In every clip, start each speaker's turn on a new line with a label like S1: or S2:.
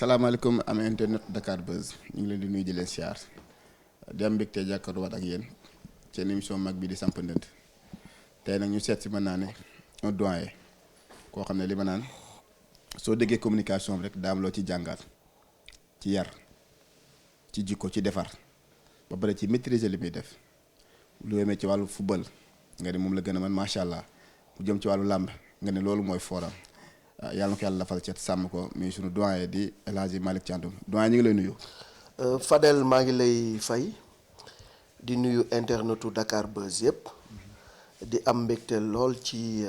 S1: salaamaaleykum am internet Dakar Buzz ñu ngi leen di nuyu di leen siyaar di am mbégte jàkkaarloo ak yéen seen émission mag bi di Samp Ndënd tey nag ñu seet si mën naa ne un doyen koo xam ne li ma naan soo déggee communication bi rek daa am loo ci jàngaat ci yar ci jikko ci defar ba pare ci maîtriser li muy def lu yemee ci wàllu football nga ne moom la gën a mën macha allah mu jëm ci wàllu làmb nga ne loolu mooy fooram. yàlla na ko yàlla lafal cet sàmm ko muy sunu doyen di El Hadji Malick Thiandoum doyen ñu ngi lay nuyu.
S2: Fadel maa ngi lay fay di nuyu internetu Dakar Buzz yëpp di am mbégte lool ci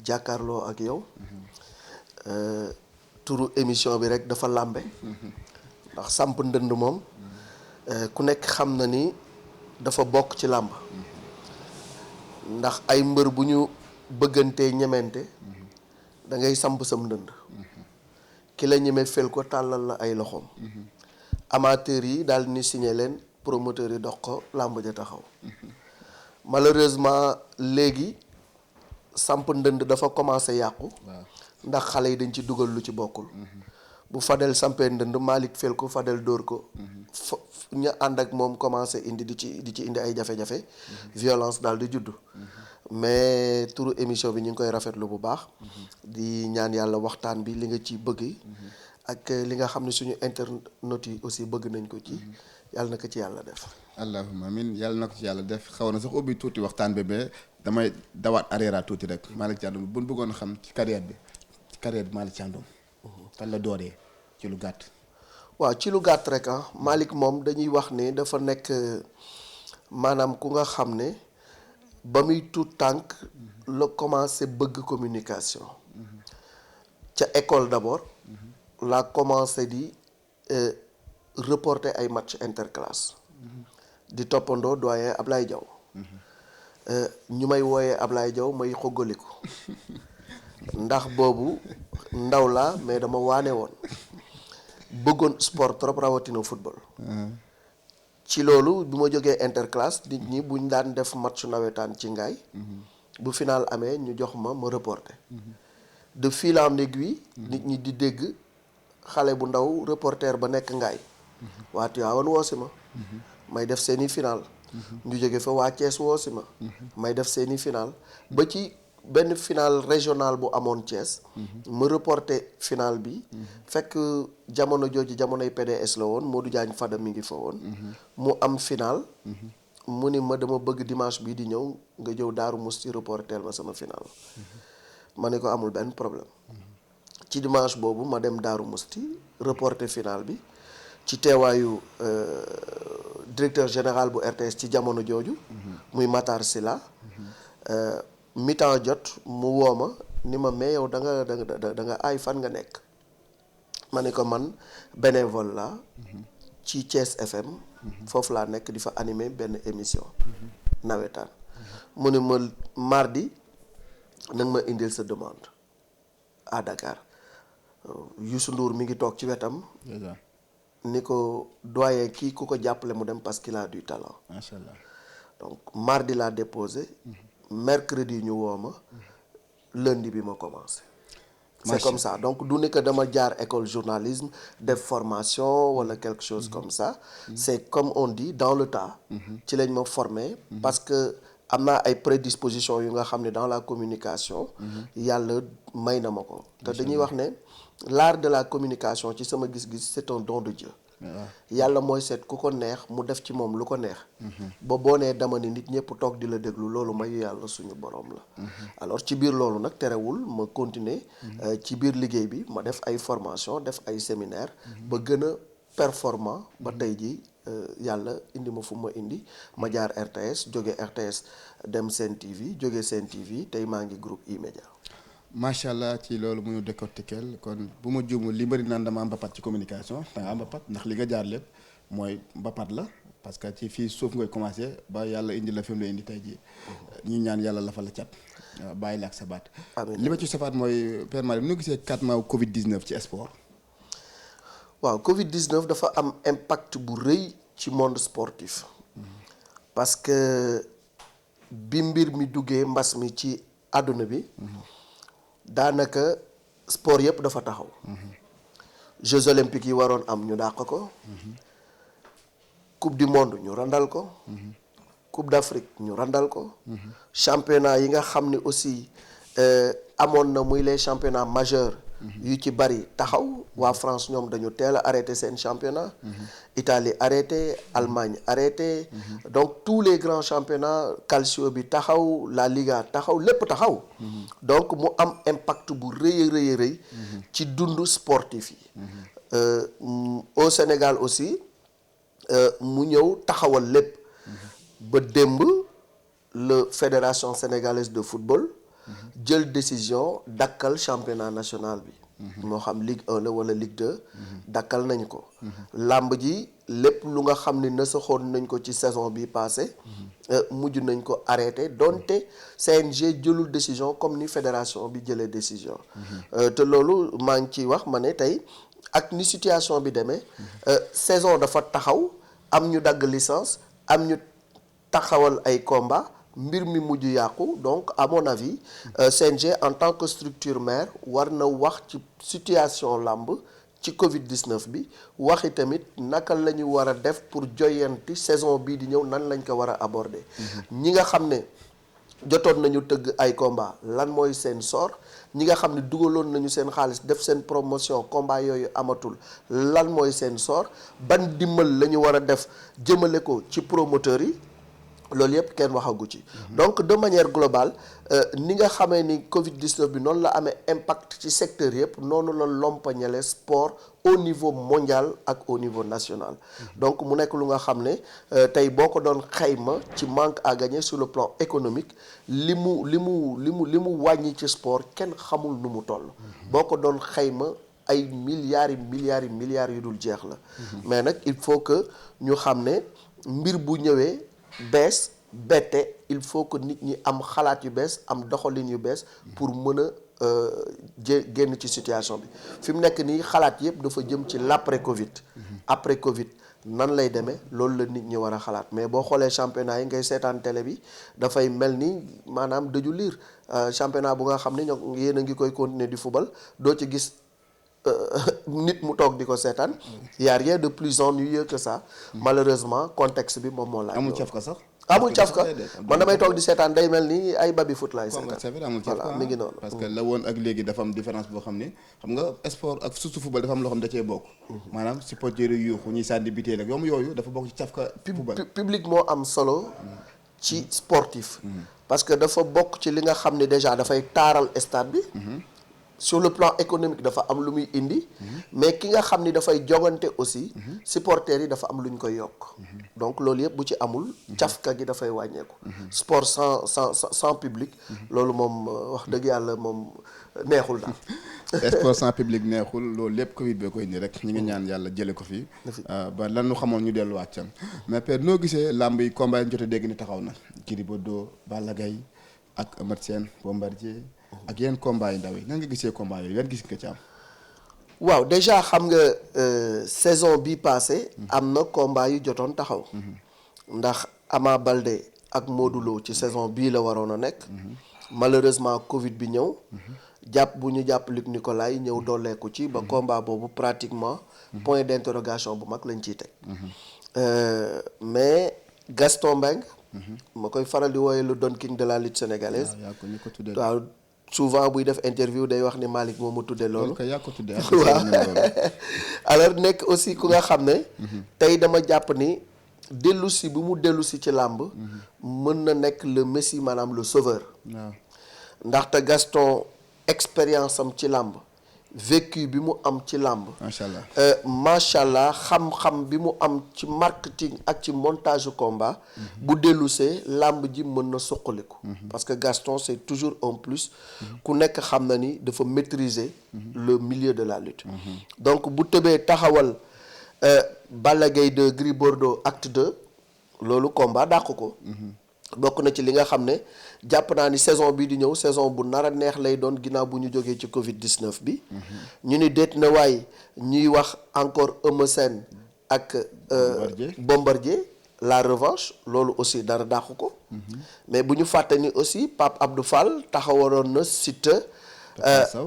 S2: jàkkaarloo ak yow turu émission bi rek dafa làmbe ndax samp ndënd moom ku nekk xam na ni dafa bokk ci làmb ndax ay mbër bu ñu bëggantee ñemente da ngay samp sam ndënd ki la ñeme fel ko tàllal la ay loxoom amateurs yi daal ni signé leen promoteurs yi dox ko làmb ja taxaw malheureusement léegi samp ndënd dafa commencé yàqu ndax xale yi dañ ci dugal lu ci bokkul bu Fadel sampee ndënd Malick fel ko Fadel dóor ko ñu ànd ak moom commencé indi di ci indi ay jafe-jafe violence daal di juddu mais turu émission bi ñu ngi koy rafetlu bu baax di ñaan yàlla waxtaan bi li nga ci bëgg ak li nga xam ne suñu internautes yi aussi bëgg nañ ko ci yàlla na ko ci yàlla def
S1: allahumma amin yàlla na ko ci yàlla def xaw na sax ubbi tuuti waxtaan bi mais damay dawaat arrière tuuti rek Malick Thiandoum bu ñu bëggoon xam ci carrière bi Malick Thiandoum fan la dooree ci lu gàtt.
S2: waaw ci lu gàtt rek Malick moom dañuy wax ne dafa nekk maanaam ku nga xam ne ba muy tuut tànk la commencé bëgg communication ca école d'abord la commencé di reporter ay match interclasse di toppandoo doyen Ablaye Diaw ñu may wooyee Ablaye Diaw may xoggaliku ndax boobu ndaw laa mais dama waane woon bëggoon sport trop rawatina football ci loolu bi ma jógee interclasse nit ñi buñ daan def match nawetaan ci ngaay bu final amee ñu jox ma reporter de fil en aiguille nit ñi di dégg xale bu ndaw reporter ba nekk ngaay waa Tivaouane woosi ma may def seeni final ñu jóge fa waa Thiès woosi ma may def seeni final ba ci benn final régional bu amoon Thiès ma reporté final bi fekk jamono jooju jamonoy PDS la woon Modou Diagne Fada mi ngi fa woon mu am final mu ni ma dama bëgg dimanche bii di ñëw nga jëw Daaru Musti reporteel ma sama final ma ne ko amul benn problème ci dimanche boobu ma dem Daaru Musti reporté final bi ci teewaayu directeur général bu RTS ci jamono jooju muy Matar Sylla mi-temps jot mu woo ma ni ma mais yow da nga aay fan nga nekk ma ne ko man bénévole la ci Thiès FM foofu laa nekk di fa animer benn émission nawetaan mu ne ma mardi nag ma indil sa demande à Dakar Youssou Ndour mi ngi toog ci wetam ni ko doyen kii ku ko jàppale mu dem parce qu'il a du talent
S1: macha allah
S2: donc mardi laa déposé mercredi ñu woo ma lundi bi ma commencé c'est comme ça donc du ne que dama jaar école journalisme def formation wala quelque chose comme ça c'est comme on dit dans le tas ci lañ ma formé parce que am naa ay prédispositions yu nga xam ne dans la communication yàlla may na ma ko te dañuy wax ne l'art de la communication ci sama gis-gis c'est un don de Dieu yàlla mooy seet ku ko neex mu def ci moom lu ko neex ba boo nee dama ni nit ñëpp toog di la déglu loolu mayu yàlla suñu borom la alors ci biir loolu nag terewul ma continuer ci biir liggéey bi ma def ay formation def ay séminaire ba gën a performant ba tey ji yàlla indi ma fu ma indi ma jaar RTS jóge RTS dem Sen TV jóge Sen TV tey maa ngi groupe E-Media
S1: macha allah ci loolu mu ñu décortiquer kon bu ma juumul li bëri naan dama am mbapat ci communication da nga am mbapat ndax li nga jaar lépp mooy mbapat la parce que ci fii suuf ngay commencé ba yàlla indi la fi mu la indi tey jii ñi ñaan yàlla la fa la cat bàyyi la ak sa baat li ma ci safaat mooy Père Malick nu gisee 4 mois Covid 19 ci sport.
S2: waaw Covid 19 dafa am impact bu rëy ci monde sportif parce que bi mbir mi duggee mbas mi ci àdduna bi daanaka sport yëpp dafa taxaw Jeux olympiques yi waroon am ñu dàq ko. Coupe du monde ñu randal ko. Coupe d'Afrique ñu randal ko. championnat yi nga xam ne aussi amoon na muy les championnats majeurs. yu ci bari taxaw waa France ñoom dañu teel a arrêté seen championnat. Italie arrêté, Allemagne arrêté. Donc tous les grands championnats calcio bi taxaw, la Liga taxaw, lépp taxaw. Donc mu am impact bu rëy rëy ci dundu sportif yi. Au Sénégal aussi mu ñëw taxawal lépp. ba démb la fédération sénégalaise de football jël décision dakkal championnat national bi. moo xam Ligue 1 la wala Ligue 2. dakkal nañ ko. làmb ji lépp lu nga xam ne nasaxoon nañ ko ci saison bi passé mujj nañ ko arrêté donte CNG jëlul décision comme ni fédération bi jëlee décision. te loolu maa ngi ciy wax ma ne tey ak ni situation bi demee saison dafa taxaw am ñu dagg licence am ñu taxawal ay combat mbir mi mujj yàqu donc à mon avis CNG en tant que structure mère war na wax ci situation làmb ci Covid-19 bi waxi tamit naka la ñu war a def pour joyanti saison bii di ñëw nan lañ ko war a aborder. ñi nga xam ne jotoon nañu tëgg ay combat lan mooy seen sort ñi nga xam ne dugaloon nañu seen xaalis def seen promotion combat yooyu amatul lan mooy seen sort ban dimbal la ñu war a def jëmale ko ci promoteurs yi. loolu yëpp kenn waxagu ci. donc de manière globale ni nga xamee ni Covid-19 bi noonu la amee impact ci secteur yëpp noonu la lompañale sport au niveau mondial ak au niveau national. donc mu nekk lu nga xam ne tey boo ko doon xayma ci manque à gagner sur le plan économique li mu wàññi ci sport kenn xamul nu mu toll. boo ko doon xayma ay milliards yu dul jeex la. mais nag il faut que ñu xam ne mbir bu ñëwee. bees bette il faut que nit ñi am xalaat yu bees am doxalin yu bees pour mën a génn ci situation bi fi mu nekk nii xalaat yëpp dafa jëm ci l'après Covid. après Covid nan lay demee loolu la nit ñi war a xalaat mais boo xoolee championnat yi ngay seetaan télé bi dafay mel ni maanaam dëju liir championnat bu nga xam ne ñoo yéen a ngi koy continuer di football doo ci gis nit mu toog di ko seetaan. y a rien de plus ennuyeux que ça. malheureusement contexte bi moom moo laaj.
S1: amul cafka sax.
S2: amul cafka man damay toog di seetaan day mel ni ay baby foot laay seetaan.
S1: c'est vrai amul cafka
S2: voilà mi ngi noonu.
S1: parce que la woon ak léegi dafa am différence boo xam ne xam nga sport ak surtout football dafa am loo xam ne da cee bokk. maanaam supporters yi yuuxu ñuy sànni biteel ak yooyu dafa bokk ci cafka football.
S2: public moo am solo ci sportif. parce que dafa bokk ci li nga xam ne déjà dafay taaral stade bi. sur le plan économique dafa am lu muy indi. mais ki nga xam ni dafay jogante aussi. supporters yi dafa am lu ñu koy yokk. donc loolu yëpp bu ci amul. cafka gi dafay wàññeeku. sport sans public. loolu moom wax dëgg yàlla moom neexul daal.
S1: sport sans public neexul loolu lépp Covid bee koy indi rek ñu ngi ñaan yàlla jële ko fi. ba lan nu xamoon ñu delluwaat can mais père noo gisee làmb yi combat yi ñu jot a dégg ni taxaw na. Gris Bordeaux Balla Gaye ak Eumeu Sène Bombardier ak yenn combat yu ndaw yi nan nga gisee combat yooyu yan gis nga ci am.
S2: waaw déjà xam nga saison bi passé am na combat yu jotoon taxaw. ndax Ama Baldé ak Modou Lo ci saison bii la waroon a nekk. malheureusement Covid bi ñëw. jàpp bu ñu jàpp Luc Nicolaï ñëw dooleeku ci ba combat boobu pratiquement point d'interrogation bu mag lañ ciy teg. mais Gaston Mbengue. ma koy faral di wooye le Don King de la lutte sénégalaise. waaw souvent buy def interview day wax ni Malick moo ma tuddee loolu.
S1: yaa ko tuddee
S2: waaw alors nekk aussi ku nga xam ne. tey dama jàpp ni dellusi bi mu dellusi ci làmb. mën na nekk le messie maanaam le sauveur.
S1: waaw
S2: ndaxte Gaston expérience am ci làmb. vécu bi mu am ci làmb.
S1: macha allah
S2: macha allah xam-xam bi mu am ci marketing ak ci montage combat. bu dellusee làmb ji mën na suqaliku. parce que Gaston c'est toujours un plus. ku nekk xam na ni dafa maîtriser. le milieu de la lutte. donc bu tëbee taxawal Balla Gaye 2 Gris Bordeaux acte 2 loolu combat dàq ko. bokk na ci li nga xam ne jàpp naa ni saison bii di ñëw saison bu nar a neex lay doon ginnaaw bu ñu jógee ci Covid-19 bi. ñu ni déet na waay ñuy wax encore Eumeu Sène ak. Bombardier la revanche loolu aussi dara dàqu ko. mais bu ñu fàtte ni aussi Pape Abdou Fall taxawaloon na Siteu.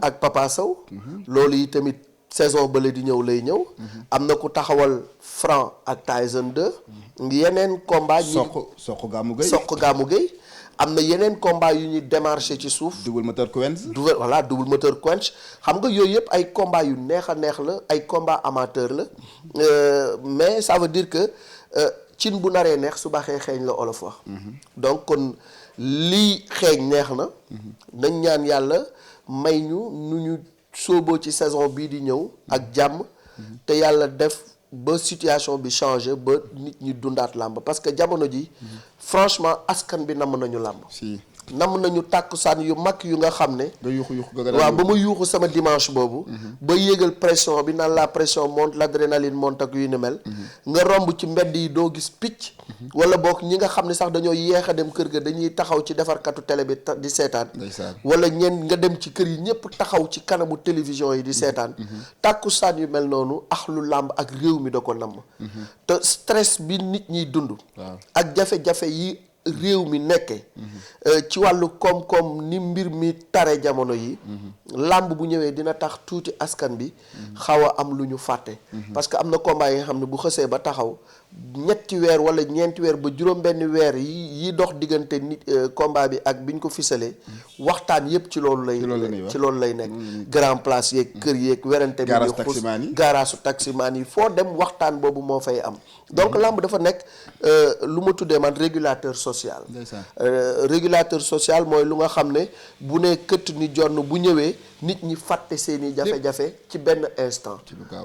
S2: ak Papa Sow. loolu yi tamit saison bële di ñëw lay ñëw. am na ku taxawal Franc ak Tyson 2. yeneen combat
S1: Sokh Gamou Gueye.
S2: Sokh Gamou Gueye. am na yeneen combat yu ñuy démarché ci suuf.
S1: double moteur Quench.
S2: double moteur Quench xam nga yooyu yëpp ay combat yu neex a neex la ay combat amateur la mais ça veut dire que cin bu naree neex su baxee xeeñ la olof wax. donc kon lii xeeñ neex na. nañ ñaan yàlla may ñu nu ñu sóoboo ci saison bii di ñëw ak jàmm. te yàlla def ba situation bi changé ba nit ñi dundaat làmb parce que jamono ji franchement askan bi namm nañu làmb.
S1: si
S2: namm nañu tàkkusaan yu mag yu nga xam ne.
S1: nga yuuxu
S2: waaw ba ma yuuxu sama dimanche boobu. ba yéegal pression bi naan la pression monte l'adrénaline monte ak yu ni mel. nga romb ci mbedd yi doo gis picc. wala boog ñi nga xam ne sax dañoo yéex a dem kër ga dañuy taxaw ci defarkatu télé bi di seetaan. wala ñeen nga dem ci kër yi ñëpp taxaw ci kanamu télévision yi di seetaan. tàkkusaan yu mel noonu ax lu làmb ak réew mi da ko namm. te stress bi nit ñiy dund. ak jafe-jafe yi. réew mi nekke ci wàllu koom-koom ni mbir mi tare jamono yi làmb bu ñëwee dina tax tuuti askan bi xaw a am lu ñu fàtte parce que am na combat yi nga xam ne bu xësee ba taxaw ñetti weer wala ñeenti weer ba juróom-benn weer yi dox diggante nit combat bi ak biñ ko fisalee waxtaan yépp ci loolu lay nekk grand place yeeg kër yeeg werante bi gaaraasu taximaan yi foo dem waxtaan boobu moo fay am donc làmb dafa nekk lu ma tuddee man régulateur social régulateur social mooy lu nga xam ne bu ne këtt ni jonn bu ñëwee nit ñi fàtte seeni jafe-jafe ci benn instant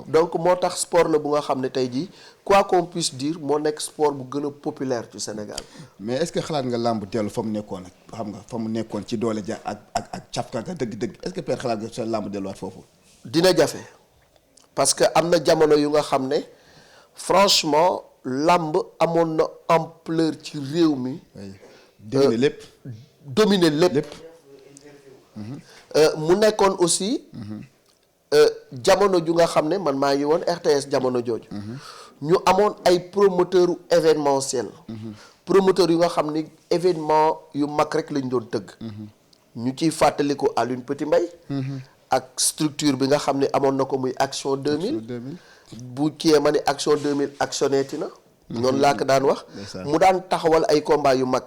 S2: donc moo tax sport la bu nga xam ne tey jii quoi qu'on puisse dire moo nekk sport bu gën a populaire ci Sénégal
S1: mais est-ce que xalaat nga làmb dellu fa mu nekkoon ak xam nga fa mu nekkoon ci doole ja ak cafka nga dëgg-dëgg est-ce que père xalaat nga sa làmb delluwaat foofu
S2: dina jafe parce que am na jamono yu nga xam ne franchement làmb amoon na ampleur ci réew mi. dominer lépp. mu nekkoon aussi. jamono ju nga xam ne man maa ngi woon RTS jamono jooju. ñu amoon ay promoteurs événementiels. promoteurs yu nga xam ni événement yu mag rek lañ doon tëgg. ñu ciy fàttaliku Alioune Petit Mbaye. ak structure bi nga xam ne amoon na ko muy Action 2000. bu kiyee ma ni Action 2000 actionneeti na. noonu laa ko daan wax. mu daan taxawal ay combat yu mag.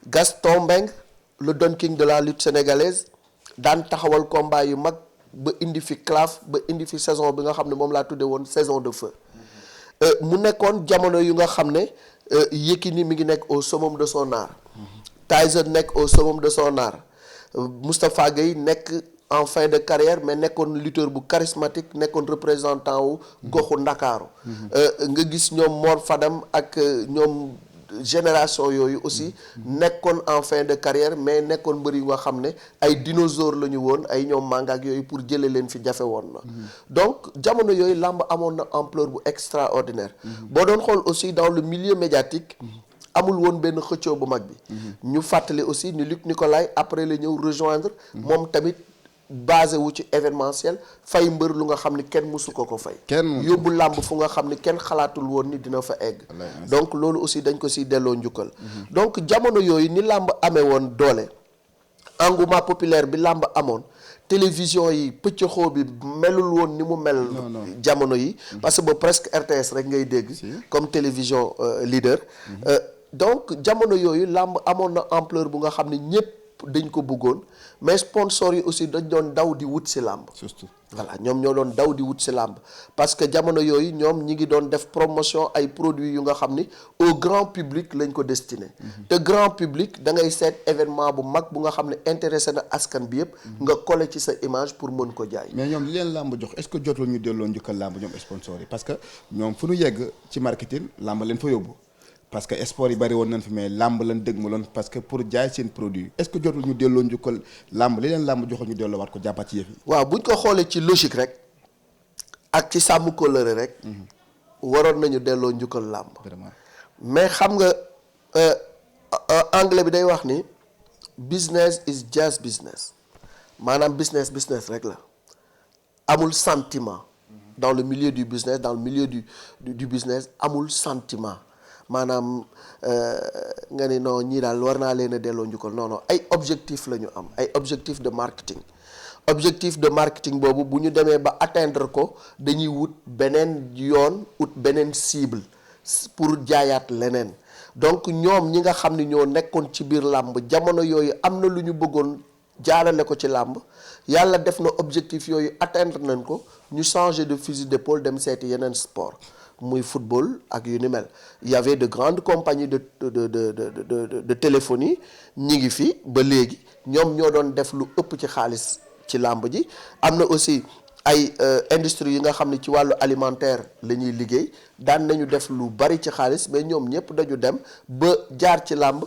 S2: Gaston Mbengue le Don King de la lutte sénégalaise daan taxawal combat yu mag ba indi fi claf ba indi fi saison bi nga xam ne moom laa tuddee woon saison de feu. mu nekkoon jamono yu nga xam ne Yékini mi ngi nekk au summum de son art. Tyson nekk au summum de son art. Moustapha Gueye nekk. en fin de carrière mais nekkoon lutteur bu charismatique nekkoon représentant wu goxu Ndakaaru nga gis ñoom Mor Fadam ak ñoom génération yooyu aussi nekkoon en fin de carrière mais nekkoon mbër yu nga xam ne ay dinosaures la ñu woon ay ñoom manga ak yooyu pour jëlee leen fi jafe woon na donc jamono yooyu làmb amoon na ampleur bu extraordinaire boo doon xool aussi dans le milieu médiatique amul woon benn xëccoo bu mag bi ñu fàttali aussi ni Luc Nicolaï après la ñëw rejoindre moom tamit basé wu ci événementiel fay mbër lu nga xam ni kenn mësu ko fay yóbbu làmb fu nga xam ni kenn xalaatul woon ni dina fa egg donc loolu aussi dañ ko si delloo njukkal donc jamono yooyu ni làmb amee woon doole engouement populaire bi làmb amoon télévision yi pëccëxoo bi melul woon ni mu mel jamono yi parce que ba presque RTS rek ngay dégg comme télévision leader donc jamono yooyu làmb amoon na ampleur bu nga xam ne ñëpp dañ ko bëggoon mais sponsors yi aussi dañ doon daw di wut si làmb
S1: surtout
S2: voilà ñoom ñoo doon daw di wut si làmb parce que jamono yooyu ñoom ñi ngi doon def promotion ay produits yu nga xam ni au grand public lañ ko destiné te grand public da ngay seet événement bu mag bu nga xam ne intéressé na askan bi yëpp nga collé ci sa image pour mën ko jaay
S1: mais ñoom li leen làmb jox est-ce que jotul ñu delloo njukkal làmb ñoom sponsors yi parce que ñoom fu ñu yegg ci marketing làmb leen fa yóbbu parce que sport yi bari woon nañ fi mais làmb lañ dëgg ma loon parce que pour jaay seen produit est-ce que jotul ñu delloo njukkal làmb li leen làmb joxoon ñu delloo waat ko jàppaat ci yëf yi
S2: waaw buñ ko xoolee ci logique rek ak ci sàmm kóllëre rek waroon nañu delloo njukkal làmb mais xam nga anglais bi day wax ni business is just business maanaam business rek la amul sentiment dans le milieu du business dans le milieu du business amul sentiment maanaam nga ni non ñii daal war naa leen a delloo njukkal non ay objectif la ñu am ay objectif de marketing objectif de marketing boobu bu ñu demee ba atteindre ko dañuy wut beneen yoon wut beneen cible pour jaayaat leneen donc ñoom ñi nga xam ne ñoo nekkoon ci biir làmb jamono yooyu am na lu ñu bëggoon jaarale ko ci làmb yàlla def na objectif yooyu atteindre nañ ko ñu changer de fusil d'épaule dem seeti yeneen sport muy football ak yu ni mel il y avait de grandes compagnies de téléphonie ñi ngi fi ba léegi ñoom ñoo doon def lu ëpp ci xaalis ci làmb ji am na aussi ay industrie yi nga xam ne ci wàllu alimentaire la ñuy liggéey daan nañu def lu bari ci xaalis mais ñoom ñëpp dañu dem ba jaar ci làmb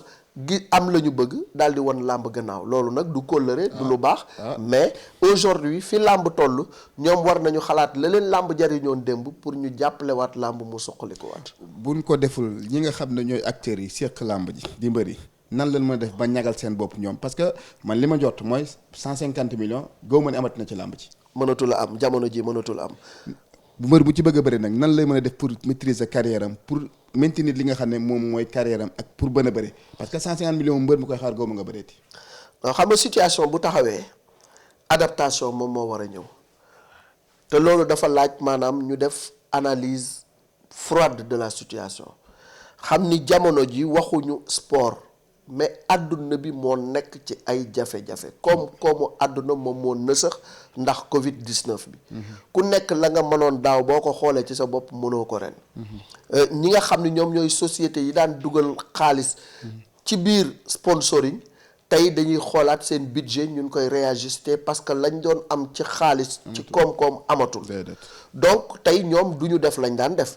S2: gi am la ñu bëgg daal di won làmb gannaaw loolu nag du kóllëre du lu baax mais aujourd'hui fi làmb toll ñoom war nañu xalaat la leen làmb jariñoon démb pour ñu jàppalewaat làmb mu suqaliku waat
S1: buñ ko deful ñi nga xam ne ñooy acteurs yi seq làmb ji di mbëri nan lañ mën a def ba ñagal seen bopp ñoom parce que man li ma jot mooy 150 millions gaw ma ne amati na ci làmb ji
S2: mënatul a am jamono ji mënatul am
S1: bu mbër bu ci bëgg a bëri nag nan lay mën a def pour maîtriser carrière am pour maintenir li nga xam ne moom mooy carrière am ak pour bën a bëri parce que 150 millions mbër mu koy xaar gaw ma nga bëreeti
S2: xam nga situation bu taxawee adaptation moom moo war a ñëw te loolu dafa laaj maanaam ñu def analyse froide de la situation xam ni jamono ji waxuñu sport mais àdduna bi moo nekk ci ay jafe-jafe koomu àdduna moom moo nësax ndax Covid 19 bi. ku nekk la nga mënoon daaw boo ko xoolee ci sa bopp mënoo ko ren. ñi nga xam ne ñoom ñooy société yi daan dugal xaalis. ci biir sponsoring tey dañuy xoolaat seen budget ñu koy réajuster parce que lañ doon am ci xaalis. ci koom-koom amatul. donc tey ñoom du ñu def lañ daan def.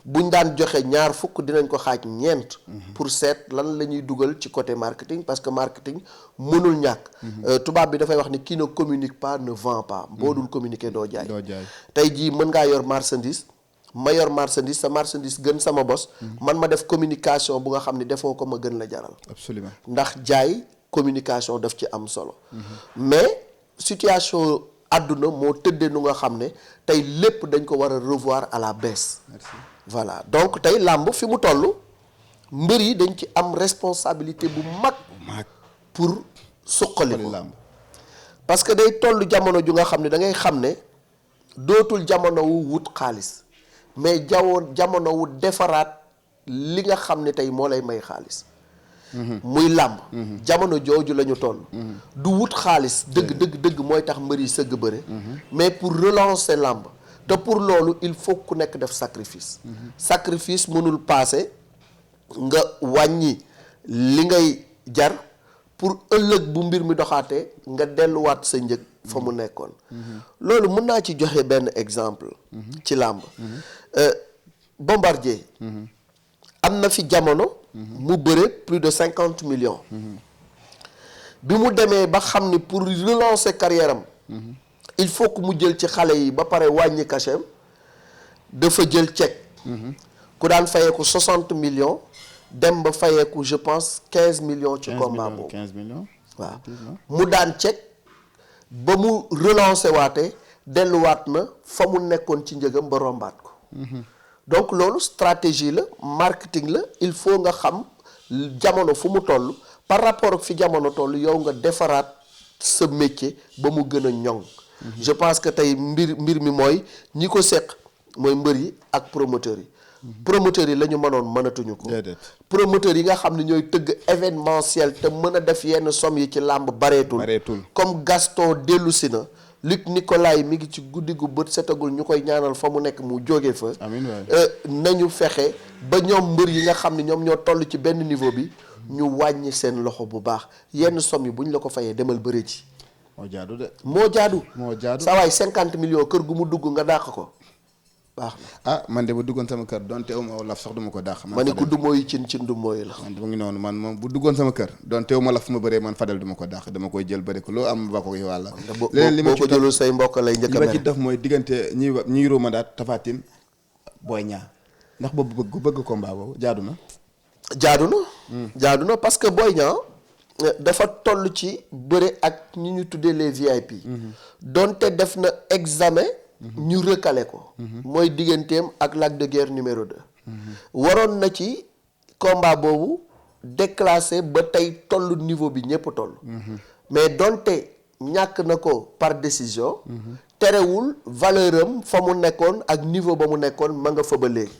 S2: buñ daan joxe ñaar fukk dinañ ko xaaj ñeent. pour seet lan la ñuy dugal ci côté marketing parce que marketing mënul ñàkk. tubaab bi dafay wax ni qui ne communique pas ne vend pas. boo dul communiquer doo jaay. tey jii mën ngaa yor marchandise. ma yor marchandise sa marchandise gën sama bos. man ma def communication bu nga xam ne defoo ko ma gën la jaral.
S1: absolument
S2: ndax jaay communication daf ci am solo. mais situation àdduna moo tëddee nu nga xam ne tey lépp dañ ko war a revoir à la baisse.
S1: merci
S2: voilà donc tey làmb fi mu toll mbër yi dañ ci am responsabilité bu mag. pour suqali ko
S1: làmb
S2: parce que day toll jamono ju nga xam ne da ngay xam ne dootul jamono wu wut xaalis. mais jamono wu defaraat li nga xam ne tey moo lay may xaalis. muy làmb. jamono jooju la ñu toll. du wut xaalis dëgg mooy tax mbër yi sëgg bëre. mais pour relancer làmb te pour loolu il faut ku nekk def sacrifice. sacrifice mënul paase nga wàññi li ngay jar pour ëllëg bu mbir mi doxaatee nga delluwaat sa njëg. fa mu nekkoon. loolu mën naa ci joxe benn exemple. ci làmb. Bombardier. am na fi jamono. mu bëre plus de 50 millions. bi mu demee ba xam ni pour relancer carrière am. il faut que mu jël ci xale yi ba pare wàññi cachet dafa jël chèque. ku daan fayeeku 60 millions dem ba fayeeku je pense 15 millions. ci combat boobu
S1: 15 millions.
S2: waaw mu daan chèque. ba mu relancé waatee delluwaat na fa mu nekkoon ci njëgam ba rombaat ko. donc loolu stratégie la marketing la il faut nga xam jamono fu mu toll par rapport ak fi jamono toll yow nga defaraat sa métier ba mu gën a ñoŋ. je pense que tey mbir mi mooy ñi ko seq mooy mbër yi ak promoteurs yi. promoteurs yi la ñu mënoon mënatuñu ko. promoteurs yi nga xam ne ñooy tëgg événementiel te mën a def yenn somme yi ci làmb bareetul. comme Gaston dellusi na. Luc Nicolaï mi ngi ci guddi gu bët setagul ñu koy ñaanal fa mu nekk mu jóge fa.
S1: amiin waay
S2: nañu fexe ba ñoom mbër yi nga xam ne ñoom ñoo toll ci benn niveau bi ñu wàññi seen loxo bu baax yenn somme yi bu ñu la ko fayee demal bëre ci.
S1: moo jaadu de.
S2: moo jaadu.
S1: saa
S2: waay 50 millions kër gu mu dugg nga dàq ko. baax na
S1: man de bu duggoon sama kër donte ma laf sax duma ko dàq.
S2: ma ne ku du mooy cin du mooy la.
S1: man mu ngi noonu man moom bu duggoon sama kër donte ma laf fu ma bëree man Fadel duma ko dàq dama koy jël bëri ko loo am ba ko wàlla.
S2: leneen li ma ko jëlul say mbokk lay njëkk a
S1: li ma ci def mooy diggante ñi Roma daat Tapha Tine Boy Niang ndax boobu bëgg combat boobu jaadu na.
S2: jaadu na parce que Boy Niang dafa toll ci bëre ak ñi ñu tuddee les VIP. donte def na examen. ñu recalé ko. mooy digganteem ak Lac de Guiers numéro 2. waroon na ci combat boobu déclassé ba tey toll niveau bi ñëpp toll. mais donte ñàkk na ko par décision. terewul valeur am fa mu nekkoon ak niveau ba mu nekkoon ma nga fa ba léegi.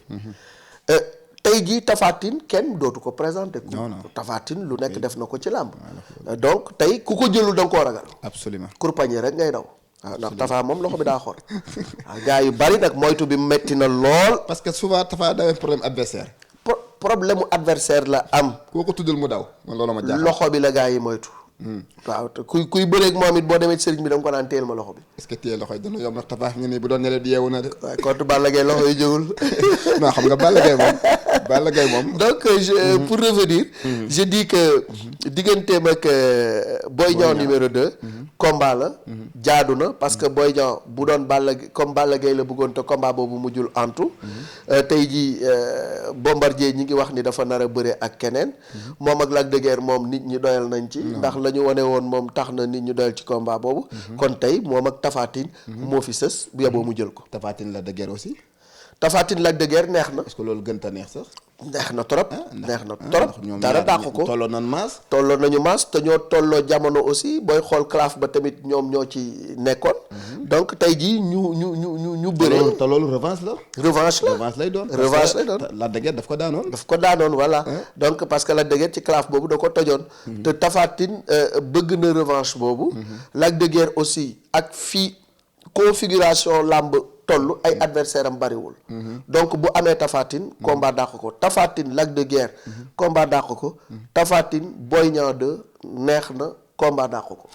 S2: tey jii Tapha Tine kenn dootu ko présenté. Tapha Tine lu nekk def na ko ci làmb. donc tey ku ko jëlul da nga koo ragal.
S1: absolument
S2: kurpañe rek ngay daw. waaw ndax Tapha moom loxo bi daa xool. waaw gars yu bari nag moytu bi metti na lool.
S1: parce que souvent Tapha daa am problème adversaire.
S2: problème mu adversaire la am.
S1: koo ko tuddal mu daw. man loolu ma jaaxal
S2: loxo bi la gars yi moytu. waaw te kuy bëreeg moom it boo demee ci sëriñ bi da nga ko naan téyel ma loxo bi.
S1: est-ce que téye loxo yi dana yomb nag Tapha nga ni bu doon ñële di yeewu na de.
S2: waaye contre Balla Gaye loxo yi jógul.
S1: non xam nga Balla Gaye moom.
S2: donc pour revenir. je dis que digganteem ak Boy Niang numéro 2. combat la. jaadu na parce que Boy Niang bu doon Balla Gaye la bëggoon te combat boobu mujjul antu. tey jii Bombardier ñi ngi wax ni dafa nar a bëre ak keneen. moom ak Lac de Guiers moom nit ñi doyal nañ ci. ndax la ñu wane woon moom tax na nit ñu doyal ci combat boobu. kon tey moom ak Tapha Tine moo fi sës bu yeboo mu jël ko.
S1: Tapha Tine Lac de Guiers aussi.
S2: Tapha Tine Lac de Guiers neex na.
S1: est-ce que loolu gën ta neex sax.
S2: neex na trop. neex na trop dara dàq ko
S1: tolloo nañu maas.
S2: tolloo nañu maas te ñoo tolloo jamono aussi booy xool classe ba tamit ñoom ñoo ci nekkoon. donc tey jii ñu bëree.
S1: te loolu revanche la.
S2: revanche
S1: lay doon.
S2: revanche lay doon
S1: Lac de Guiers daf ko daanoon.
S2: Voilà. donc parce que Lac de Guiers ci classe boobu da ko tojoon. te Tapha Tine bëgg na revanche boobu. Lac de Guiers aussi ak fii configuration làmb toll ay adversaire am bariwul. donc bu amee Tapha Tine combat dàq ko Tapha Tine Lac de Guiers combat dàq ko Tapha Tine Boy Niang 2 neex na combat dàq ko.